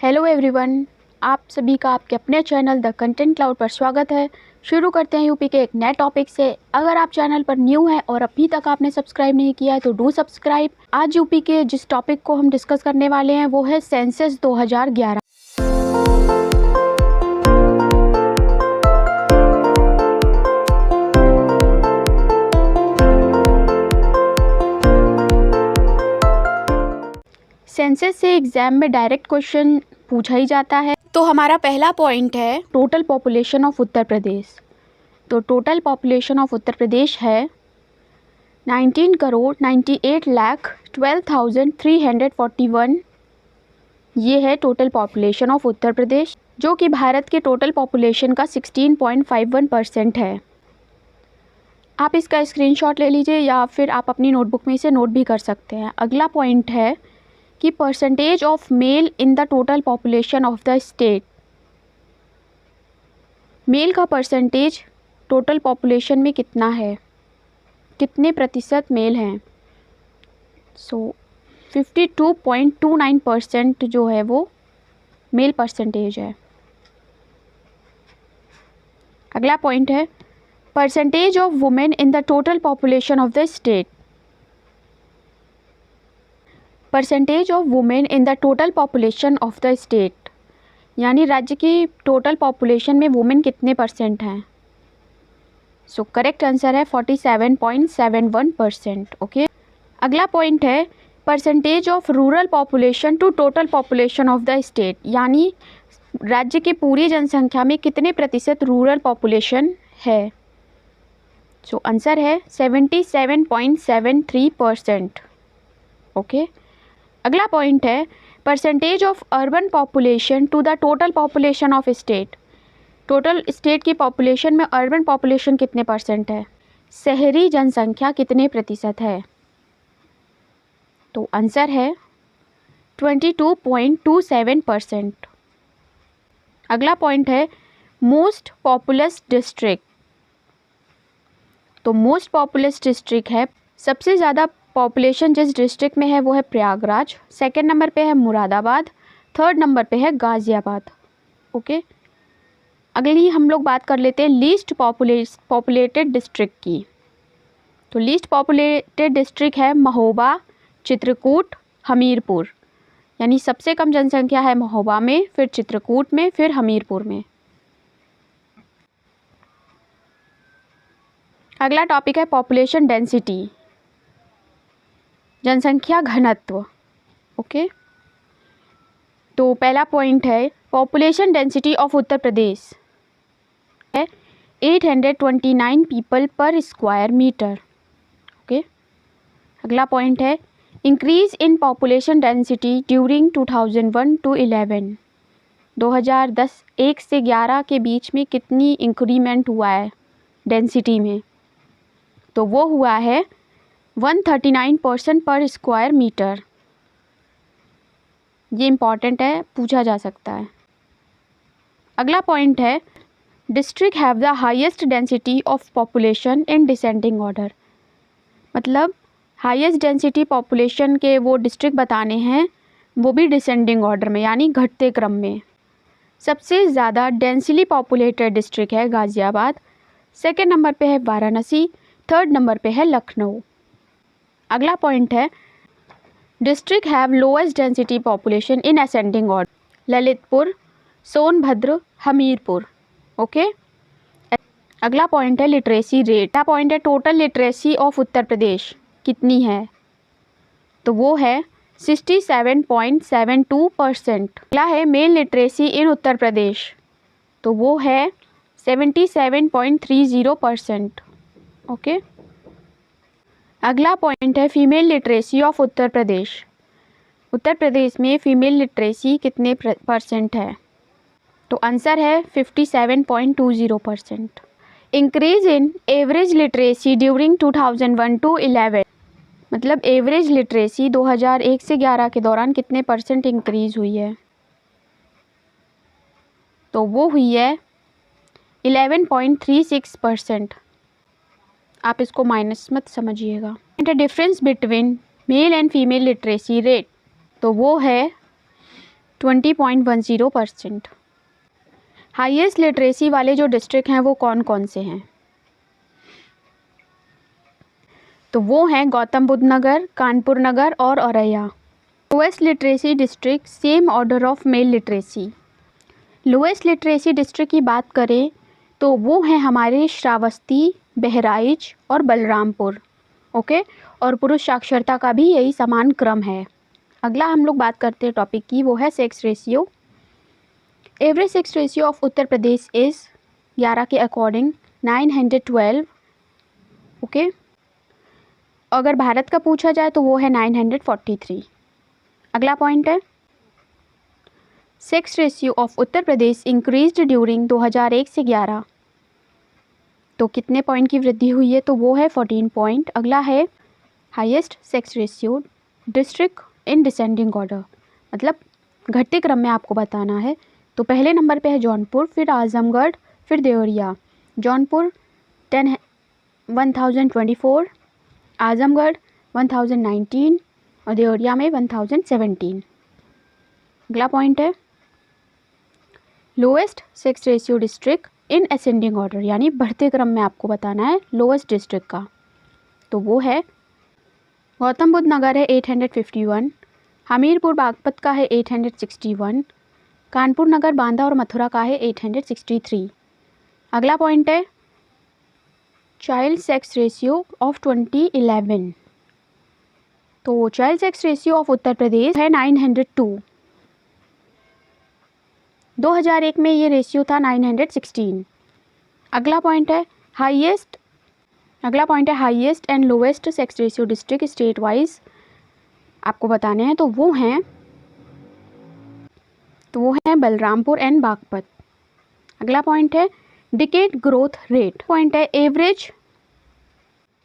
Hello everyone, आप सभी का आपके अपने चैनल द कंटेंट क्लाउड पर स्वागत है। शुरू करते हैं यूपी के एक नए टॉपिक से। अगर आप चैनल पर न्यू हैं और अभी तक आपने सब्सक्राइब नहीं किया है तो डू सब्सक्राइब। आज यूपी के जिस टॉपिक को हम डिस्कस करने वाले हैं वो है सेंसस 2011। सेंसस से एग्जाम में डायरेक्ट क्वेश्चन पूछा ही जाता है। तो हमारा पहला पॉइंट है total population of Uttar Pradesh. तो टोटल पॉपुलेशन ऑफ उत्तर प्रदेश है 19,98,12,341। ये है टोटल पॉपुलेशन ऑफ उत्तर प्रदेश, जो कि भारत के टोटल पॉपुलेशन का 16.51% है। आप इसका स्क्रीनशॉट ले लीजिए या फिर आप अपनी नोटबुक में इसे नोट भी कर सकते हैं। अगला पॉइंट है कि percentage of male in the total population of the state. Male का परसेंटेज टोटल पॉपुलेशन में कितना है, कितने प्रतिशत मेल हैं। 52.29% जो है वो मेल परसेंटेज है। अगला पॉइंट है percentage of women in the total population of the state. Percentage of women in the total population of the state, यानी राज्य की टोटल पॉपुलेशन में वुमेन कितने परसेंट हैं। करेक्ट आंसर है 47.71%। ओके। अगला पॉइंट है percentage of rural population to total population of the state, यानी राज्य की पूरी जनसंख्या में कितने प्रतिशत रूरल पॉपुलेशन है। आंसर है 77.73%। ओके। अगला पॉइंट है percentage of urban population to the total population of state. Total state की पॉपुलेशन में अर्बन पॉपुलेशन कितने परसेंट है, शहरी जनसंख्या कितने प्रतिशत है। तो आंसर है 22.27%। अगला पॉइंट है मोस्ट पॉपुलस डिस्ट्रिक्ट। तो मोस्ट पॉपुलस डिस्ट्रिक्ट है, सबसे ज़्यादा पॉपुलेशन जिस डिस्ट्रिक्ट में है वो है प्रयागराज, सेकंड नंबर पे है मुरादाबाद, थर्ड नंबर पे है गाज़ियाबाद। ओके। अगली हम लोग बात कर लेते हैं लीस्ट पॉपुलेटेड डिस्ट्रिक्ट की। तो लीस्ट पॉपुलेटेड डिस्ट्रिक्ट है महोबा, चित्रकूट, हमीरपुर, यानी सबसे कम जनसंख्या है महोबा में, फिर चित्रकूट में, फिर हमीरपुर में। अगला टॉपिक है पॉपुलेशन डेंसिटी, जनसंख्या घनत्व। ओके। तो पहला पॉइंट है पॉपुलेशन डेंसिटी ऑफ उत्तर प्रदेश है 829 पीपल पर स्क्वायर मीटर। ओके। अगला पॉइंट है increase in population density during 2001 to 11। 2010 1 से 11 के बीच में कितनी इंक्रीमेंट हुआ है डेंसिटी में। तो वो हुआ है 139% पर स्क्वायर मीटर। ये इम्पॉर्टेंट है, पूछा जा सकता है। अगला पॉइंट है district have the highest density of population in descending order. मतलब हाईएस्ट डेंसिटी पॉपुलेशन के वो डिस्ट्रिक्ट बताने हैं, वो भी डिसेंडिंग ऑर्डर में, यानी घटते क्रम में। सबसे ज़्यादा डेंसली पॉपुलेटेड डिस्ट्रिक्ट है गाज़ियाबाद, सेकेंड नंबर पे है वाराणसी, थर्ड नंबर पे है लखनऊ। अगला पॉइंट है district have lowest density population in ascending order, Lalitpur, Sonbhadra, Hamirpur. Okay. अगला पॉइंट है लिटरेसी रेट। अगला पॉइंट है टोटल लिटरेसी ऑफ उत्तर प्रदेश कितनी है। तो वो है 67.72%। अगला है मेल लिटरेसी इन उत्तर प्रदेश। तो वो है 77.30%। ओके। अगला पॉइंट है फीमेल लिटरेसी ऑफ उत्तर प्रदेश। उत्तर प्रदेश में फीमेल लिटरेसी कितने परसेंट है। तो आंसर है 57.20%। Increase in average literacy during 2001 to 11। मतलब एवरेज लिटरेसी 2001 से 11 के दौरान कितने परसेंट इंक्रीज हुई है। तो वो हुई है 11.36%। आप इसको माइनस मत समझिएगा। Difference between mail and female literacy rate. तो वो है 20.10%। हाईएस्ट लिटरेसी वाले जो डिस्ट्रिक्ट हैं वो कौन कौन से हैं? तो वो हैं गौतम बुद्ध नगर, कानपुर नगर और Auraiya. Lowest literacy district, same order of male literacy. Lowest literacy district की बात करें तो वो हैं हमारे श्रावस्ती, बहराइच और बलरामपुर। ओके, और पुरुष साक्षरता का भी यही समान क्रम है। अगला हम लोग बात करते हैं टॉपिक की, वो है sex ratio. Average sex ratio of Uttar Pradesh is 11 के अकॉर्डिंग 912। ओके, अगर भारत का पूछा जाए तो वो है 943। अगला पॉइंट है, sex ratio of Uttar Pradesh increased during 2001 से 11। तो कितने पॉइंट की वृद्धि हुई है? तो वो है 14 पॉइंट। अगला है highest sex ratio district in descending order, मतलब घटते क्रम में आपको बताना है। तो पहले नंबर पे है जौनपुर, फिर आजमगढ़, फिर देवरिया। जौनपुर 1024, आजमगढ़ 1019 और देवरिया में 1017। अगला पॉइंट है lowest sex ratio district in ascending order, यानी बढ़ते क्रम में आपको बताना है लोएस्ट डिस्ट्रिक्ट का। तो वो है गौतम बुद्ध नगर है 851, हमीरपुर बागपत का है 861, कानपुर नगर, बांदा और मथुरा का है 863। अगला पॉइंट है चाइल्ड सेक्स रेशियो ऑफ 2011। तो child sex ratio of Uttar प्रदेश है 902। 2001 में ये रेशियो था 916। अगला पॉइंट है highest and lowest sex ratio district state wise आपको बताने हैं। तो वो हैं बलरामपुर एंड बागपत। अगला पॉइंट है डिकेड ग्रोथ रेट। पॉइंट है एवरेज,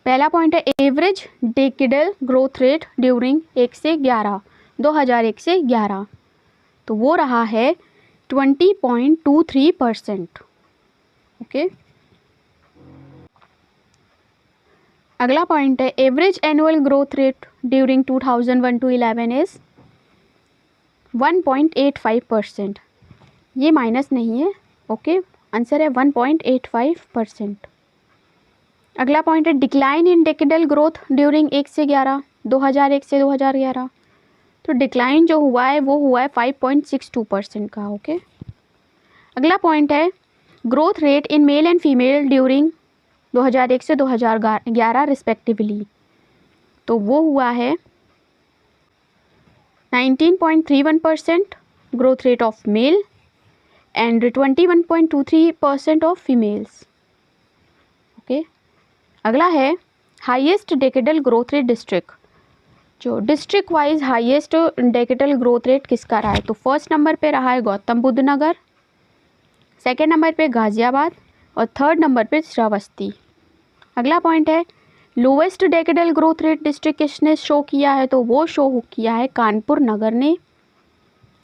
पहला पॉइंट है average decadal growth rate during 1 से 11, 2001 से 11। तो वो रहा है 20.23%। ओके, अगला पॉइंट है average annual growth rate during 2001 to 11 is 1.85%। ये माइनस नहीं है। ओके, आंसर है 1.85%। अगला पॉइंट है decline in decadal growth during 1 से 11, 2001 से 2011। तो डिक्लाइन जो हुआ है वो हुआ है 5.62% का। ओके, अगला पॉइंट है growth rate in male and female during 2001 से 2011 रिस्पेक्टिवली। तो वो हुआ है 19.31% growth rate of male and 21.23% of females. Okay, अगला है highest decadal growth rate district. जो district wise highest decadal growth rate किसका रहा है? तो फर्स्ट नंबर पे रहा है गौतम बुद्ध नगर, सेकेंड नंबर पे गाजियाबाद और थर्ड नंबर पे श्रावस्ती। अगला पॉइंट है lowest decadal growth rate district किसने शो किया है? तो वो शो किया है कानपुर नगर ने,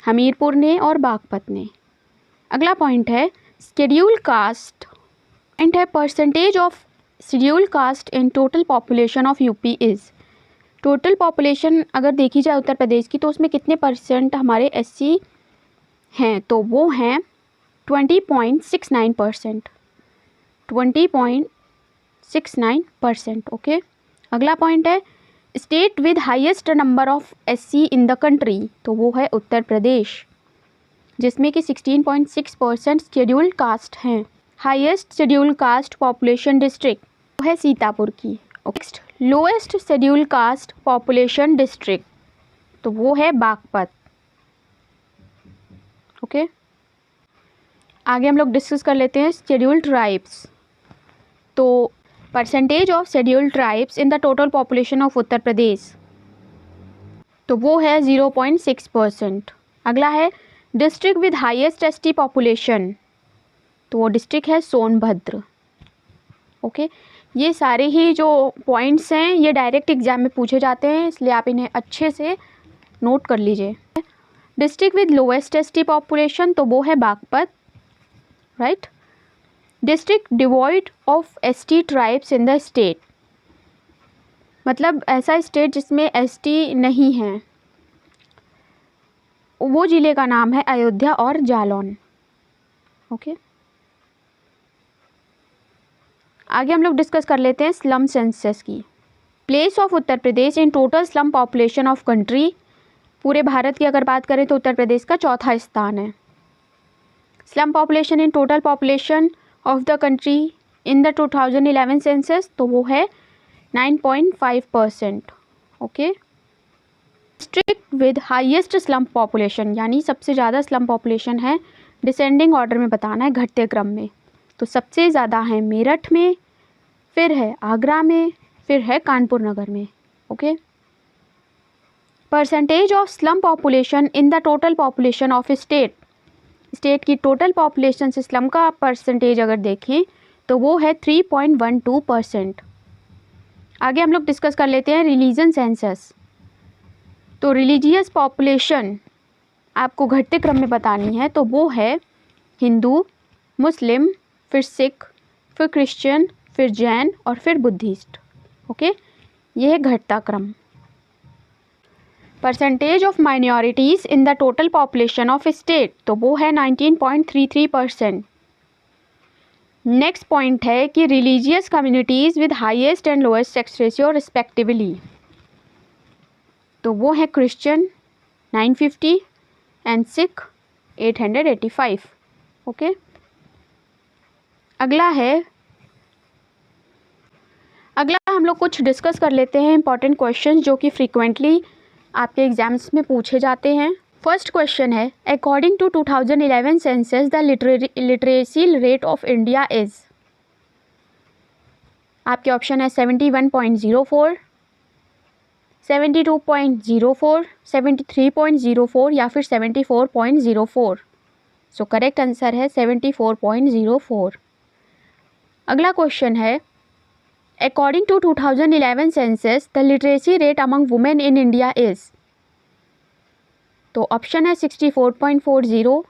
हमीरपुर ने और बागपत ने। अगला पॉइंट है शेड्यूल कास्ट। पॉइंट है percentage of schedule caste in total population of UP is. Total population अगर देखी जाए उत्तर प्रदेश की तो उसमें कितने परसेंट हमारे एससी हैं? तो वो हैं 20.69%। 20.69%। ओके, अगला पॉइंट है state with highest number of SC in the country. तो वो है उत्तर प्रदेश, जिसमें कि 16.6% शेड्यूल्ड कास्ट हैं। Highest scheduled caste population district वो है सीतापुर की। Next lowest scheduled caste population district तो वो है बागपत। ओके, आगे हम लोग डिस्कस कर लेते हैं शेड्यूल्ड ट्राइब्स। तो percentage of scheduled tribes in the total population of Uttar Pradesh तो वो है 0.6%। अगला है district with highest ST population, तो वो डिस्ट्रिक्ट है सोनभद्र। ओके, ये सारे ही जो पॉइंट्स हैं ये डायरेक्ट एग्जाम में पूछे जाते हैं, इसलिए आप इन्हें अच्छे से नोट कर लीजिए। District with lowest ST population तो वो है Baghpat, right. District devoid of ST tribes in the state, मतलब ऐसा स्टेट जिसमें एसटी नहीं है। वो ज़िले का नाम है अयोध्या और जालौन। ओके, आगे हम लोग डिस्कस कर लेते हैं स्लम सेंसस की। Place of Uttar Pradesh in total slum population of country. पूरे भारत की अगर बात करें तो उत्तर प्रदेश का चौथा स्थान है। Slum population in total population of the country in the 2011 census, तो वो है 9.5%। Okay, district with highest slum population, यानी सबसे ज़्यादा स्लम पॉपुलेशन है, डिसेंडिंग ऑर्डर में बताना है, घटते क्रम में। तो सबसे ज़्यादा है मेरठ में, फिर है आगरा में, फिर है कानपुर नगर में। Okay, percentage of slum population in the total population of state. State की टोटल पॉपुलेशन से स्लम का परसेंटेज अगर देखें तो वो है 3.12%। आगे हम लोग डिस्कस कर लेते हैं रिलीजन सेंसस। तो रिलीजियस पॉपुलेशन आपको घटते क्रम में बतानी है, तो वो है हिंदू, मुस्लिम, फिर सिख, फिर क्रिश्चियन, फिर जैन और फिर बुद्धिस्ट। ओके, ये है घटता क्रम। Percentage of minorities in the total population of state, तो वो है 19.33%। नेक्स्ट पॉइंट है कि religious communities with highest and lowest sex ratio respectively, तो वो है क्रिश्चियन 950 एंड सिख 885। ओके, अगला हम लोग कुछ डिस्कस कर लेते हैं इंपॉर्टेंट क्वेश्चन जो कि फ्रीक्वेंटली आपके एग्जाम्स में पूछे जाते हैं। फर्स्ट क्वेश्चन है, according to 2011 census the literacy rate of India is. आपके ऑप्शन है 71.04, 72.04, 73.04 या फिर 74.04। सो करेक्ट आंसर है 74.04। अगला क्वेश्चन है, according to 2011 census the literacy rate among women in India is. तो ऑप्शन है 64.40,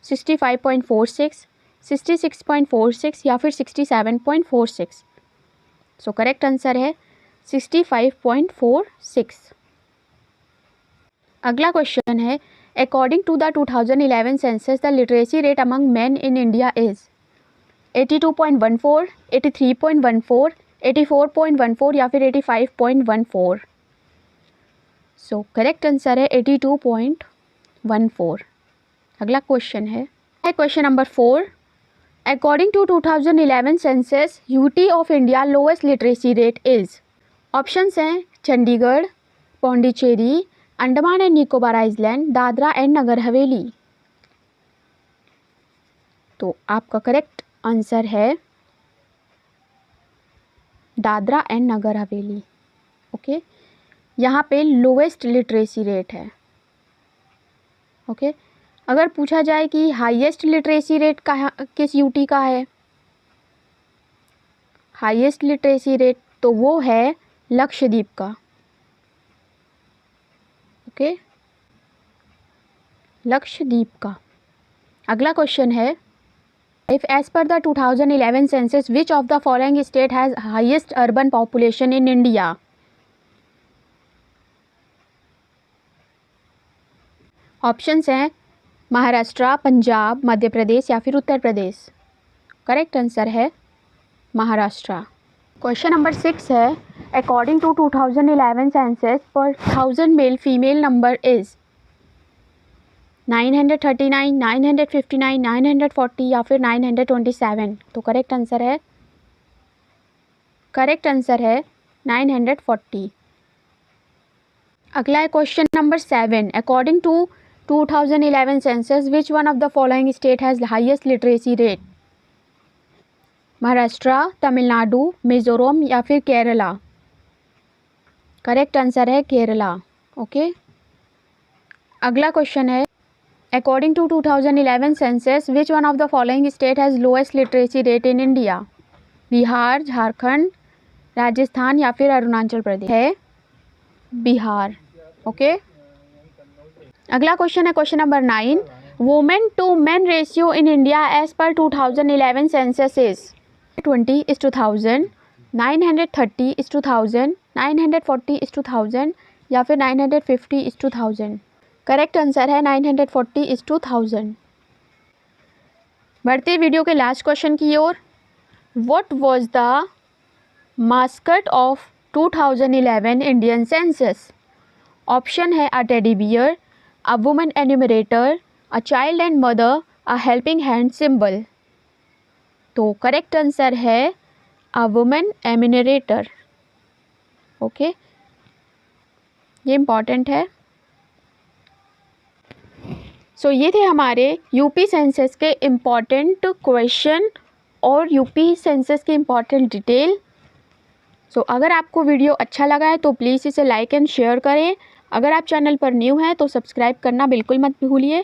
65.46, 66.46 या फिर 67.46। सो करेक्ट आंसर है 65.46। अगला क्वेश्चन है, according to the 2011 census the literacy rate among men in India is. 82.14, 83.14, 84.14 या फिर 85.14। सो करेक्ट आंसर है 82.14। अगला क्वेश्चन है question number 4, according to 2011 census UT of India lowest literacy rate is. Options हैं Chandigarh, Pondicherry, Andaman and Nicobar island, Dadra and Nagar Haveli. तो आपका correct answer है Dadra and Nagar Haveli. Okay, यहाँ पे लोवेस्ट लिटरेसी रेट है। ओके, अगर पूछा जाए कि हाईएस्ट लिटरेसी रेट का किस यूटी का है, हाईएस्ट लिटरेसी रेट तो वो है लक्षद्वीप का। ओके, लक्षद्वीप का। अगला क्वेश्चन है, if as per the 2011 census which of the following state has highest urban population in India. Options हैं महाराष्ट्र, पंजाब, मध्य प्रदेश या फिर उत्तर प्रदेश। करेक्ट आंसर है महाराष्ट्र। क्वेश्चन नंबर 6 है, अकॉर्डिंग टू 2011 सेंसस पर 1000 मेल फीमेल नंबर इज। 939, 959, 940 या फिर 927। तो करेक्ट आंसर है 940। अगला है question number 7, according to 2011 census which one of the following state has the highest literacy rate। Maharashtra, Tamil Nadu, Mizoram या फिर केरला। करेक्ट आंसर है केरला। ओके, अगला क्वेश्चन है, according to 2011 census which one of the following state has lowest literacy rate in India। Bihar, Jharkhand, Rajasthan या फिर अरुणाचल प्रदेश। है Bihar. Okay, अगला question है question number 9, women to men ratio in India as per 2011 census is. 20:1000, 930:1000, 940:1000 या फिर 950:1000। Correct answer है 940:1000। बढ़ते video के लास्ट क्वेश्चन की ओर। What was the mascot of 2011 Indian census? Option है a teddy bear, a women enumerator, a child and mother, a helping hand symbol. तो correct answer है अ वुमेन एन्यूमरेटर। ओके, ये important है। So ये थे हमारे यूपी सेंसस के important question और यूपी सेंसस की इम्पॉर्टेंट डिटेल। सो अगर आपको वीडियो अच्छा लगा है तो प्लीज़ इसे लाइक एंड शेयर करें। अगर आप चैनल पर न्यू हैं तो सब्सक्राइब करना बिल्कुल मत भूलिए।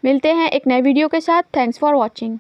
मिलते हैं एक नए वीडियो के साथ। Thanks for watching.